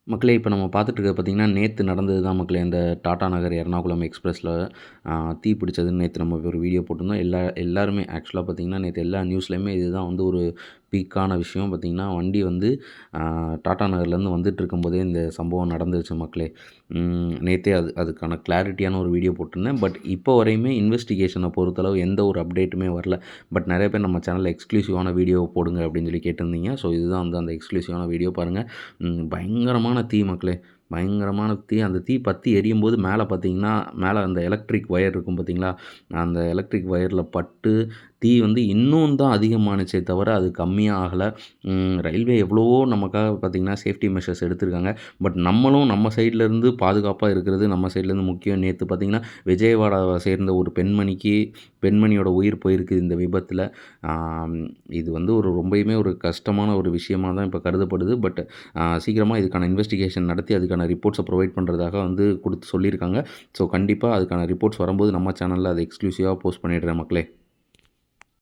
மக்களே இப்போ நம்ம பார்த்துட்டு இருக்கிறது பார்த்தீங்கன்னா, நேத்து நடந்தது தான் மக்களே. அந்த டாடா நகர் எர்ணாகுளம் எக்ஸ்பிரஸ்ல தீ பிடிச்சதுன்னு நேத்து நம்ம ஒரு வீடியோ போட்டிருந்தோம். எல்லாருமே ஆக்சுவலா பார்த்தீங்கன்னா, நேத்து எல்லா நியூஸ்லயுமே இதுதான் வந்து ஒரு பீக்கான விஷயம். பார்த்தீங்கன்னா, வண்டி வந்து டாடா நகர்லேருந்து வந்துட்டுருக்கும்போதே இந்த சம்பவம் நடந்துருச்சு மக்களே. நேத்தே அதுக்கான கிளாரிட்டியான ஒரு வீடியோ போட்டிருந்தேன். பட் இப்போ வரையுமே இன்வெஸ்டிகேஷனை பொறுத்தளவு எந்த ஒரு அப்டேட்டுமே வரல. பட் நெறைய பேர் நம்ம சேனல்ல எக்ஸ்க்ளூசிவான வீடியோ போடுங்க அப்படின்னு சொல்லி கேட்டிருந்தீங்க. ஸோ இதுதான் வந்து அந்த எக்ஸ்க்ளூசிவான வீடியோ பாருங்க. பயங்கரமான தீ மக்களே! பயங்கரமான தீ. அந்த தீ பத்தி எரியும்போது மேல பார்த்தீங்கன்னா, மேல அந்த எலக்ட்ரிக் ஒயர் இருக்கும் பார்த்தீங்களா? அந்த எலக்ட்ரிக் ஒயர்ல பட்டு தீ வந்து இன்னும் தான் அதிகமானுச்சே தவிர, அது கம்மியா ஆகல. ரயில்வே எவ்வளவோ நமக்காக பார்த்தீங்கன்னா, சேஃப்டி மெஷர்ஸ் எடுத்திருக்காங்க. பட் நம்மளும் நம்ம சைட்லேருந்து பாதுகாப்பா இருக்கிறது நம்ம சைட்லேருந்து முக்கியம். நேத்து பார்த்தீங்கன்னா, விஜயவாடாவ சேர்ந்த ஒரு பெண்மணியோட உயிர் போயிருக்கு இந்த விபத்துல. ஆம் இது வந்து ரொம்பயுமே ஒரு கஷ்டமான ஒரு விஷயமா தான் இப்ப கருதப்படுது. பட் சீக்கிரமா இதுக்கான இன்வெஸ்டிகேஷன் நடத்தி அதுக்கான ரிப்போர்ட்ஸை ப்ரொவைட் பண்ணுறதாக வந்து சொல்லியிருக்காங்க. ஸோ கண்டிப்பாக அதுக்கான ரிப்போர்ட்ஸ் வரும்போது நம்ம சேனலில் அதை எக்ஸ்க்ளூசிவாக போஸ்ட் பண்ணிடுறேன் மக்களே.